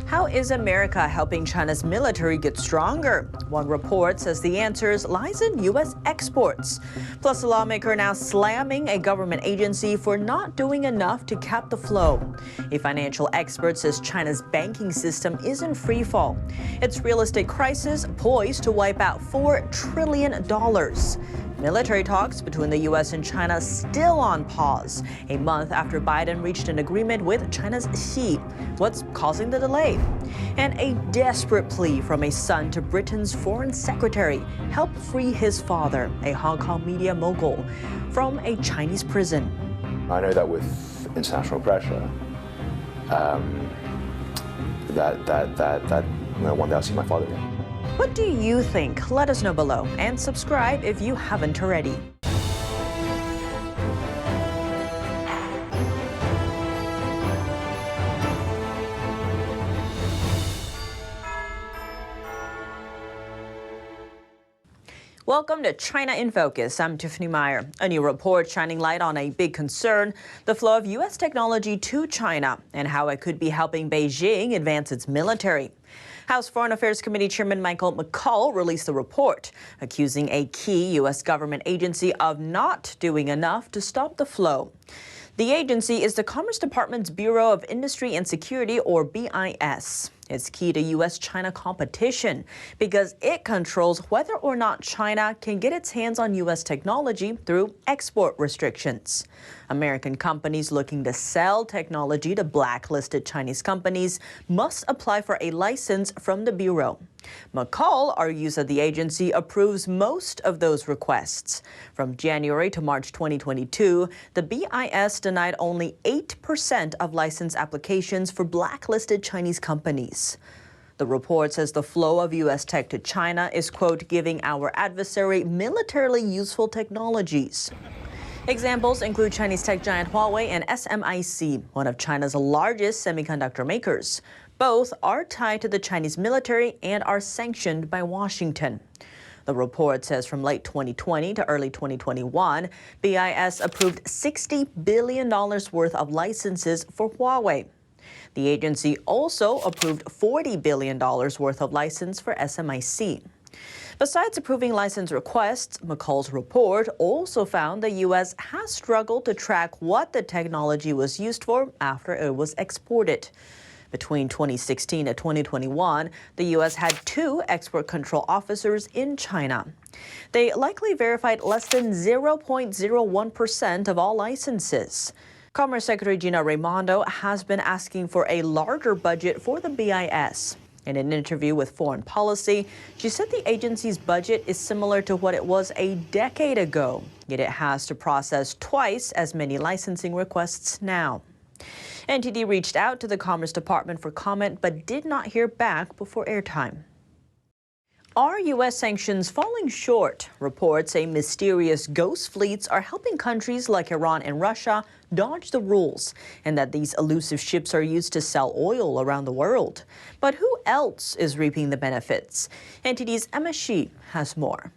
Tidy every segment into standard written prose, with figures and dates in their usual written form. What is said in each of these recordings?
How is America helping China's military get stronger? One report says the answer lies in U.S. exports. Plus, a lawmaker now slamming a government agency for not doing enough to cap the flow. A financial expert says China's banking system is in freefall. Its real estate crisis poised to wipe out $4 trillion. Military talks between the U.S. and China still on pause, a month after Biden reached an agreement with China's Xi. What's causing the delay? And a desperate plea from a son to Britain's foreign secretary: help free his father, a Hong Kong media mogul, from a Chinese prison. I know that with international pressure, that one day I'll see my father again. What do you think? Let us know below and subscribe if you haven't already. Welcome to China in Focus. I'm Tiffany Meyer. A new report shining light on a big concern: the flow of U.S. technology to China and how it could be helping Beijing advance its military. House Foreign Affairs Committee Chairman Michael McCaul released the report, accusing a key U.S. government agency of not doing enough to stop the flow. The agency is the Commerce Department's Bureau of Industry and Security, or BIS. It's key to U.S.-China competition because it controls whether or not China can get its hands on U.S. technology through export restrictions. American companies looking to sell technology to blacklisted Chinese companies must apply for a license from the Bureau. McCaul argues that the agency approves most of those requests. From January to March 2022, the BIS denied only 8% of license applications for blacklisted Chinese companies. The report says the flow of U.S. tech to China is, quote, giving our adversary militarily useful technologies. Examples include Chinese tech giant Huawei and SMIC, one of China's largest semiconductor makers. Both are tied to the Chinese military and are sanctioned by Washington. The report says from late 2020 to early 2021, BIS approved $60 billion worth of licenses for Huawei. The agency also approved $40 billion worth of license for SMIC. Besides approving license requests, McCaul's report also found the U.S. has struggled to track what the technology was used for after it was exported. Between 2016 and 2021, the U.S. had 2 export control officers in China. They likely verified less than 0.01% of all licenses. Commerce Secretary Gina Raimondo has been asking for a larger budget for the BIS. In an interview with Foreign Policy, she said the agency's budget is similar to what it was a decade ago, yet it has to process twice as many licensing requests now. NTD reached out to the Commerce Department for comment but did not hear back before airtime. Are U.S. sanctions falling short? Reports say mysterious ghost fleets are helping countries like Iran and Russia dodge the rules, and that these elusive ships are used to sell oil around the world. But who else is reaping the benefits? NTD's Emma Shi has more.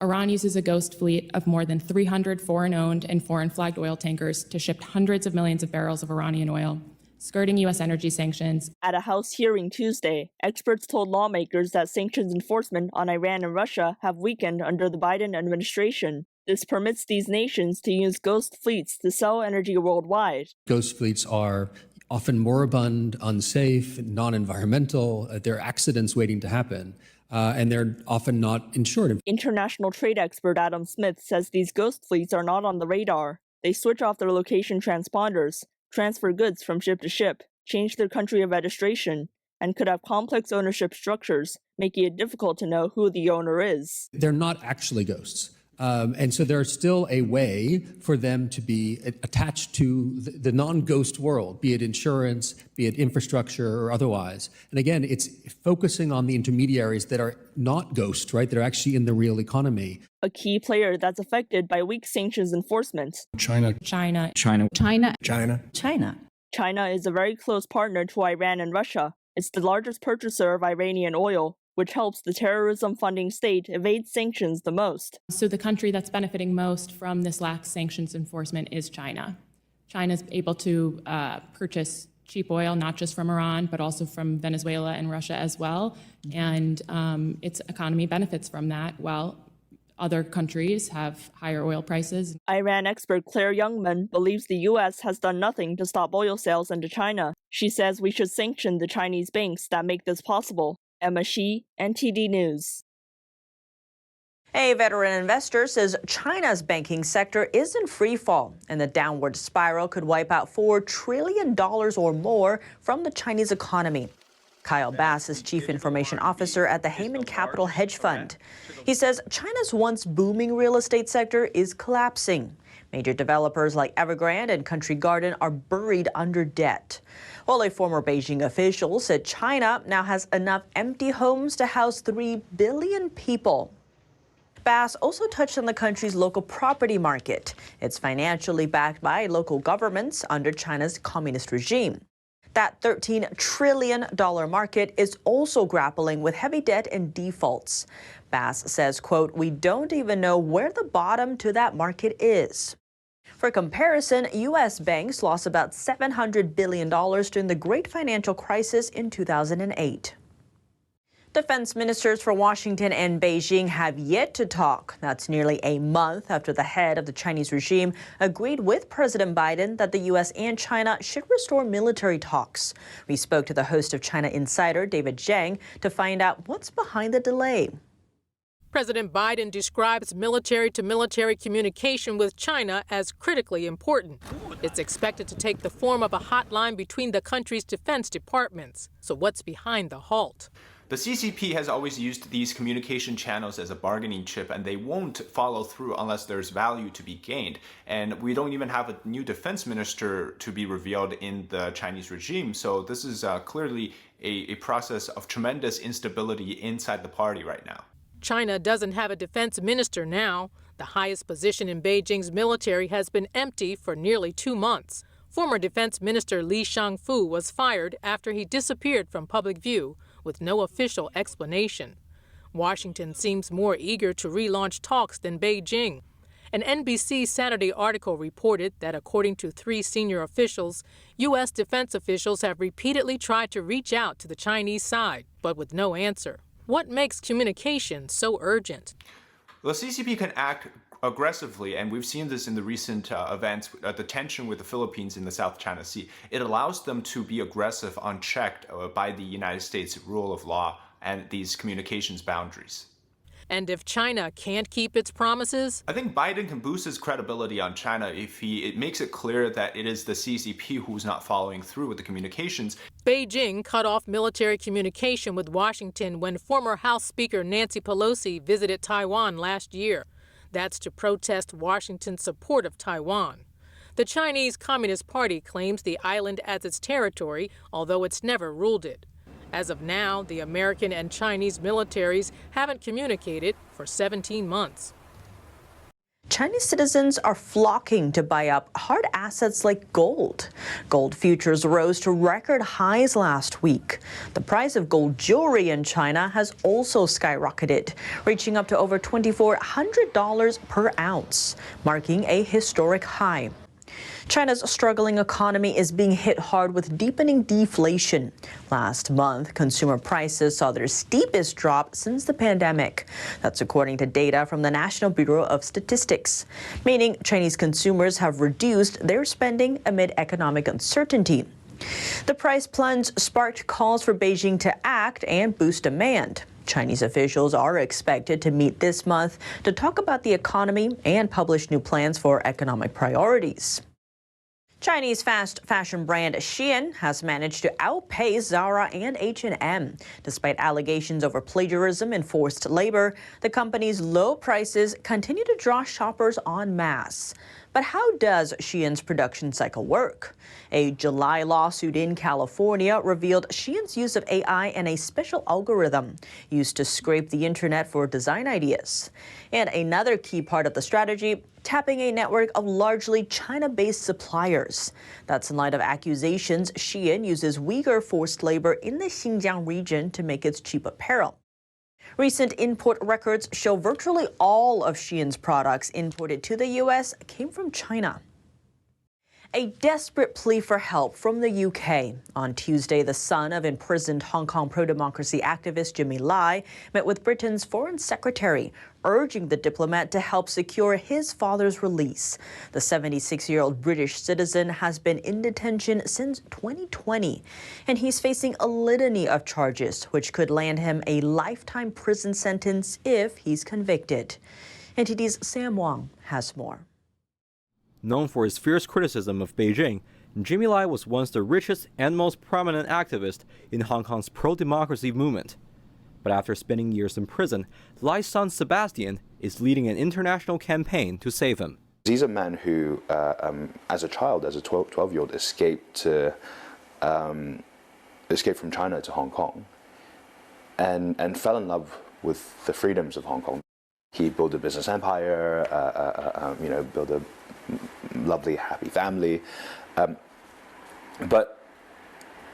Iran uses a ghost fleet of more than 300 foreign-owned and foreign-flagged oil tankers to ship hundreds of millions of barrels of Iranian oil, skirting U.S. energy sanctions. At a House hearing Tuesday, experts told lawmakers that sanctions enforcement on Iran and Russia have weakened under the Biden administration. This permits these nations to use ghost fleets to sell energy worldwide. Ghost fleets are often moribund, unsafe, non-environmental. There are accidents waiting to happen. And they're often not insured. International trade expert Adam Smith says these ghost fleets are not on the radar. They switch off their location transponders, transfer goods from ship to ship, change their country of registration, and could have complex ownership structures, making it difficult to know who the owner is. They're not actually ghosts. And so there's still a way for them to be attached to the non-ghost world, be it insurance, be it infrastructure or otherwise. And again, it's focusing on the intermediaries that are not ghosts, right? They're actually in the real economy. A key player that's affected by weak sanctions enforcement. China. China is a very close partner to Iran and Russia. It's the largest purchaser of Iranian oil, which helps the terrorism funding state evade sanctions the most. So the country that's benefiting most from this lax sanctions enforcement is China. China's able to purchase cheap oil, not just from Iran, but also from Venezuela and Russia as well. And its economy benefits from that, while other countries have higher oil prices. Iran expert Claire Youngman believes the U.S. has done nothing to stop oil sales into China. She says we should sanction the Chinese banks that make this possible. Emma Shi, NTD News. A veteran investor says China's banking sector is in free fall, and the downward spiral could wipe out $4 trillion or more from the Chinese economy. Kyle Bass is Chief Information Officer at the Heyman Capital Hedge Fund. He says China's once booming real estate sector is collapsing. Major developers like Evergrande and Country Garden are buried under debt. While a former Beijing official said China now has enough empty homes to house 3 billion people. Bass also touched on the country's local property market. It's financially backed by local governments under China's communist regime. That $13 trillion market is also grappling with heavy debt and defaults. Bass says, quote, "We don't even know where the bottom to that market is." For comparison, U.S. banks lost about $700 billion during the Great Financial Crisis in 2008. Defense ministers for Washington and Beijing have yet to talk. That's nearly a month after the head of the Chinese regime agreed with President Biden that the U.S. and China should restore military talks. We spoke to the host of China Insider, David Zhang, to find out what's behind the delay. President Biden describes military-to-military communication with China as critically important. It's expected to take the form of a hotline between the country's defense departments. So what's behind the halt? The CCP has always used these communication channels as a bargaining chip, and they won't follow through unless there's value to be gained. And we don't even have a new defense minister to be revealed in the Chinese regime. So this is clearly a process of tremendous instability inside the party right now. China doesn't have a defense minister now. The highest position in Beijing's military has been empty for nearly 2 months. Former Defense Minister Li Shangfu was fired after he disappeared from public view with no official explanation. Washington seems more eager to relaunch talks than Beijing. An NBC Saturday article reported that according to 3 senior officials, U.S. defense officials have repeatedly tried to reach out to the Chinese side, but with no answer. What makes communication so urgent? The CCP can act aggressively, and we've seen this in the recent events, the tension with the Philippines in the South China Sea. It allows them to be aggressive unchecked by the United States rule of law and these communications boundaries. And if China can't keep its promises? I think Biden can boost his credibility on China if it makes it clear that it is the CCP who's not following through with the communications. Beijing cut off military communication with Washington when former House Speaker Nancy Pelosi visited Taiwan last year. That's to protest Washington's support of Taiwan. The Chinese Communist Party claims the island as its territory, although it's never ruled it. As of now, the American and Chinese militaries haven't communicated for 17 months. Chinese citizens are flocking to buy up hard assets like gold. Gold futures rose to record highs last week. The price of gold jewelry in China has also skyrocketed, reaching up to over $2,400 per ounce, marking a historic high. China's struggling economy is being hit hard with deepening deflation. Last month, consumer prices saw their steepest drop since the pandemic. That's according to data from the National Bureau of Statistics, meaning Chinese consumers have reduced their spending amid economic uncertainty. The price plunge sparked calls for Beijing to act and boost demand. Chinese officials are expected to meet this month to talk about the economy and publish new plans for economic priorities. Chinese fast fashion brand SHEIN has managed to outpace Zara and H&M. Despite allegations over plagiarism and forced labor, the company's low prices continue to draw shoppers en masse. But how does SHEIN's production cycle work? A July lawsuit in California revealed SHEIN's use of AI and a special algorithm used to scrape the internet for design ideas. And another key part of the strategy, tapping a network of largely China-based suppliers. That's in light of accusations SHEIN uses Uyghur forced labor in the Xinjiang region to make its cheap apparel. Recent import records show virtually all of SHEIN's products imported to the U.S. came from China. A desperate plea for help from the UK. On Tuesday, the son of imprisoned Hong Kong pro-democracy activist Jimmy Lai met with Britain's Foreign Secretary, urging the diplomat to help secure his father's release. The 76-year-old British citizen has been in detention since 2020, and he's facing a litany of charges, which could land him a lifetime prison sentence if he's convicted. NTD's Sam Wang has more. Known for his fierce criticism of Beijing, Jimmy Lai was once the richest and most prominent activist in Hong Kong's pro-democracy movement. But after spending years in prison, Lai's son Sebastian is leading an international campaign to save him. He's a man who, as a child, as a 12-year-old, escaped from China to Hong Kong and fell in love with the freedoms of Hong Kong. He built a business empire, built a lovely, happy family. But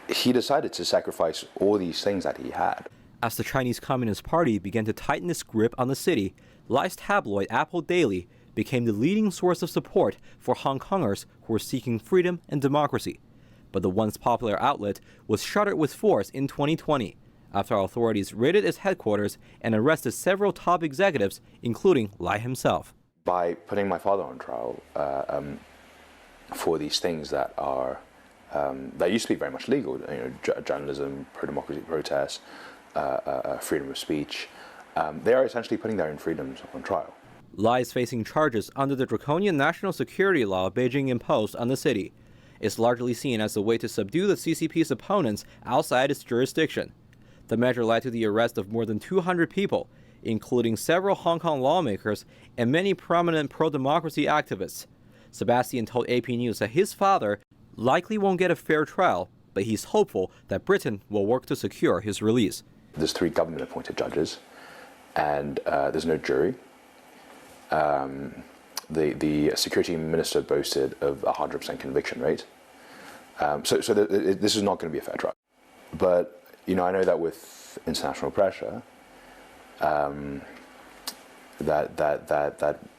he decided to sacrifice all these things that he had. As the Chinese Communist Party began to tighten its grip on the city, Lai's tabloid Apple Daily became the leading source of support for Hong Kongers who were seeking freedom and democracy. But the once popular outlet was shuttered with force in 2020 after authorities raided its headquarters and arrested several top executives, including Lai himself. By putting my father on trial for these things that are that used to be very much legal, journalism, pro-democracy protests, freedom of speech, they are essentially putting their own freedoms on trial. Lai is facing charges under the draconian national security law Beijing imposed on the city. It's largely seen as a way to subdue the CCP's opponents outside its jurisdiction. The measure led to the arrest of more than 200 people, including several Hong Kong lawmakers and many prominent pro-democracy activists. Sebastian told AP News that his father likely won't get a fair trial, but he's hopeful that Britain will work to secure his release. There's 3 government-appointed judges, and there's no jury. The security minister boasted of a 100% conviction rate. This is not going to be a fair trial. But I know that with international pressure, that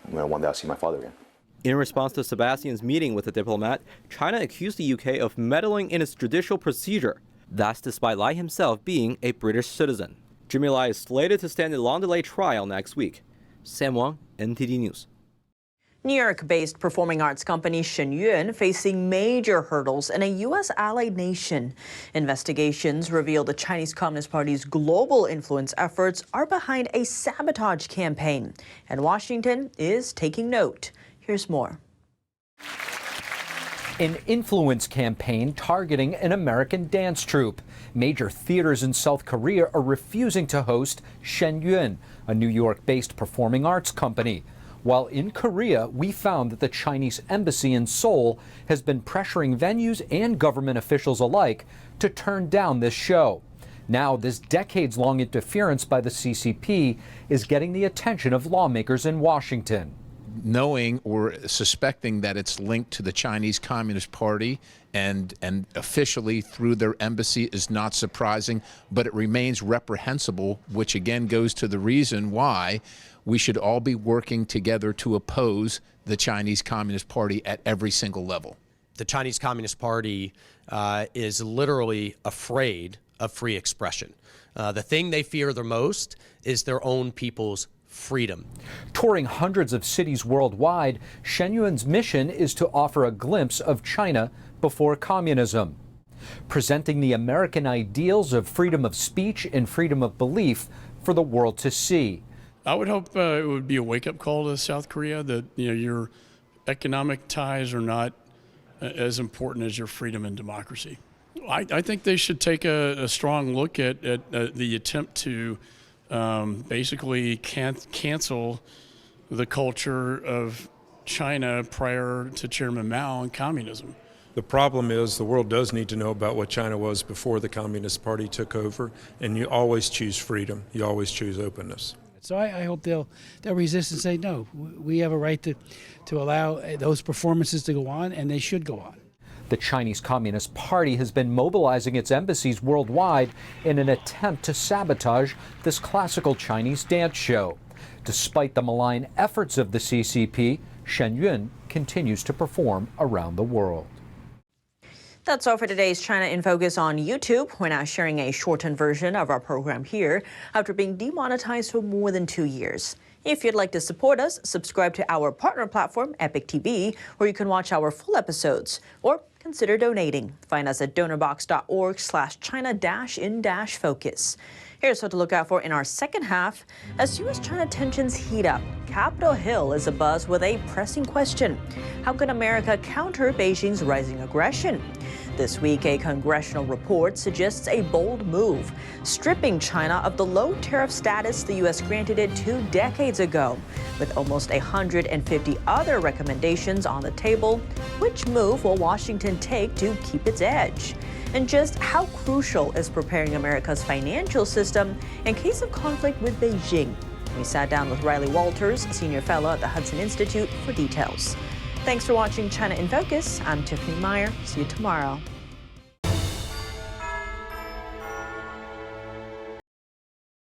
one day I'll see my father again. In response to Sebastian's meeting with the diplomat, China accused the UK of meddling in its judicial procedure. That's despite Lai himself being a British citizen. Jimmy Lai is slated to stand a long-delayed trial next week. Sam Wang, NTD News. New York-based performing arts company SHEIN facing major hurdles in a U.S. allied nation. Investigations reveal the Chinese Communist Party's global influence efforts are behind a sabotage campaign, and Washington is taking note. Here's more. An influence campaign targeting an American dance troupe. Major theaters in South Korea are refusing to host SHEIN, a New York-based performing arts company. While in Korea, we found that the Chinese embassy in Seoul has been pressuring venues and government officials alike to turn down this show. Now, this decades-long interference by the CCP is getting the attention of lawmakers in Washington. Knowing or suspecting that it's linked to the Chinese Communist Party and officially through their embassy is not surprising, but it remains reprehensible, which again goes to the reason why we should all be working together to oppose the Chinese Communist Party at every single level. The Chinese Communist Party is literally afraid of free expression. The thing they fear the most is their own people's freedom. Touring hundreds of cities worldwide, SHEIN's mission is to offer a glimpse of China before communism, presenting the American ideals of freedom of speech and freedom of belief for the world to see. I would hope it would be a wake-up call to South Korea that your economic ties are not as important as your freedom and democracy. I think they should take a strong look at the attempt to basically cancel the culture of China prior to Chairman Mao and communism. The problem is the world does need to know about what China was before the Communist Party took over, and you always choose freedom. You always choose openness. So I hope they'll resist and say, no, we have a right to allow those performances to go on, and they should go on. The Chinese Communist Party has been mobilizing its embassies worldwide in an attempt to sabotage this classical Chinese dance show. Despite the malign efforts of the CCP, Shenyun continues to perform around the world. That's all for today's China in Focus on YouTube. We're now sharing a shortened version of our program here after being demonetized for more than 2 years. If you'd like to support us, subscribe to our partner platform, Epic TV, where you can watch our full episodes, or consider donating. Find us at donorbox.org/China-in-focus. Here's what to look out for in our second half. As U.S.-China tensions heat up, Capitol Hill is abuzz with a pressing question. How can America counter Beijing's rising aggression? This week, a congressional report suggests a bold move, stripping China of the low tariff status the U.S. granted it 2 decades ago. With almost 150 other recommendations on the table, which move will Washington take to keep its edge? And just how crucial is preparing America's financial system in case of conflict with Beijing? We sat down with Riley Walters, senior fellow at the Hudson Institute, for details. Thanks for watching China in Focus. I'm Tiffany Meyer. See you tomorrow.